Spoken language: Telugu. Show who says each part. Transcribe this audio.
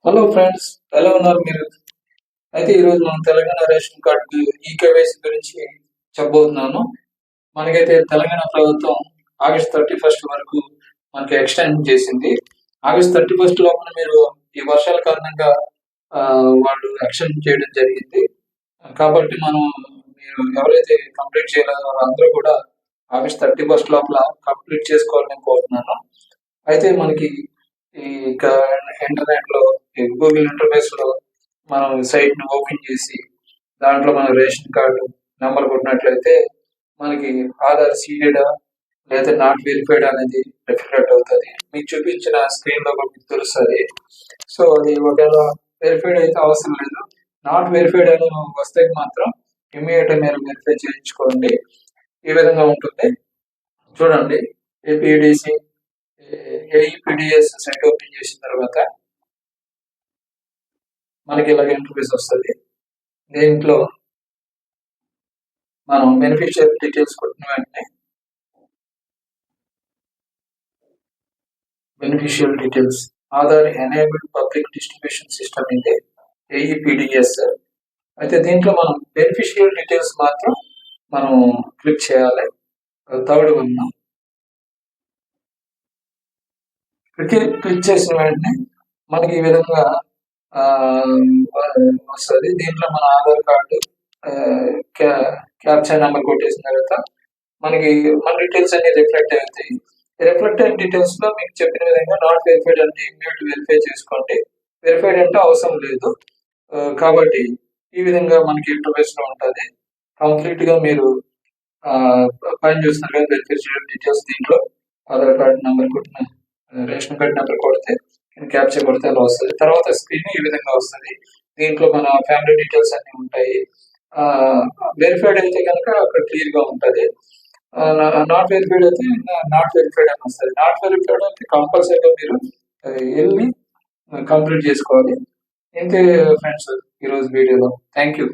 Speaker 1: హలో ఫ్రెండ్స్, ఎలా ఉన్నారు మీరు? అయితే ఈరోజు మనం తెలంగాణ రేషన్ కార్డు ఈకేవైసీ గురించి చెప్పబోతున్నాను. మనకైతే తెలంగాణ ప్రభుత్వం ఆగస్ట్ 31 వరకు మనకి ఎక్స్టెండ్ చేసింది. ఆగస్ట్ 31 లోపల మీరు ఈ వర్షాల కారణంగా వాళ్ళు ఎక్స్టెండ్ చేయడం జరిగింది. కాబట్టి మీరు ఎవరైతే కంప్లీట్ చేయలేదో వాళ్ళందరూ కూడా ఆగస్ట్ 31 లోపల కంప్లీట్ చేసుకోవాలని కోరుతున్నాను. అయితే మనకి ఈ ఇంటర్నెట్‌లో ఈ గూగుల్ ఇంటర్ఫేస్‌లో మనం సైట్‌ని ఓపెన్ చేసి దాంట్లో మన రేషన్ కార్డు నంబర్ కొట్టినట్లయితే మనకి ఆధార్ సీడెడా లేదా నాట్ వెరిఫైడ్ అనేది రిఫ్లెక్ట్ అవుతది. మీకు చూపించిన స్క్రీన్‌లో కూడా మీకు తెలుస్తది. సో, అది ఒకవేళ వెరిఫైడ్ అయితే అవసరం లేదు. నాట్ వెరిఫైడ్ అని వస్తే మాత్రం ఇమ్మీడియేట్‌గా మీరు వెరిఫై చేయించుకోండి. ఈ విధంగా ఉంటుంది. చూడండి, ఏపీడీసీ ఏఈపీడీఎస్ సైట్ ఓపెన్ చేసిన తర్వాత మనకి ఇలాగ ఇంటర్ఫేస్ వస్తుంది. దీంట్లో మనం బెనిఫిషియరీ డీటెయిల్స్ కొట్టిన వెంటనే beneficial details Aadhaar enabled public distribution system ఇది ఏఈపీడీఎస్. అయితే దీంట్లో మనం బెనిఫిషియల్ డీటెయిల్స్ మాత్రం మనం క్లిక్ చేయాలి. థర్డ్ వన్ క్లిక్ చేసిన వెంటనే మనకి ఈ విధంగా వస్తుంది. దీంట్లో మన ఆధార్ కార్డు క్యాప్చర్ నెంబర్ కొట్టేసిన తర్వాత మనకి మన డీటెయిల్స్ అన్ని రిఫ్లెక్ట్ అవుతాయి. రిఫ్లెక్ట్ అయిన డీటెయిల్స్ లో మీకు చెప్పిన విధంగా నాట్ వెరిఫైడ్ అంటే ఇమ్మీడియట్ వెరిఫై చేసుకోండి. వెరిఫైడ్ అంటే అవసరం లేదు. కాబట్టి ఈ విధంగా మనకి ఇంటర్ఫేస్ లో ఉంటుంది. కంప్లీట్ గా మీరు పైన చూస్తున్నారు కదా, వెరిఫికేషన్ డీటెయిల్స్. దీంట్లో ఆధార్ కార్డు నెంబర్ కొట్టిన రేషన్ కార్డు నెంబర్ కొడితే క్యాప్చర్ కొడితే అలా వస్తుంది. తర్వాత స్క్రీన్ ఈ విధంగా వస్తుంది. దీంట్లో మన ఫ్యామిలీ డీటెయిల్స్ అన్ని ఉంటాయి. వెరిఫైడ్ అయితే కనుక అక్కడ క్లియర్ గా ఉంటుంది. నాట్ వెరిఫైడ్ అయితే నాట్ వెరిఫైడ్ అని వస్తుంది. నాట్ వెరిఫైడ్ అయితే కంపల్సరీగా మీరు వెళ్ళి కంప్లీట్ చేసుకోవాలి. ఇంతే ఫ్రెండ్స్ ఈరోజు వీడియోలో. Thank you.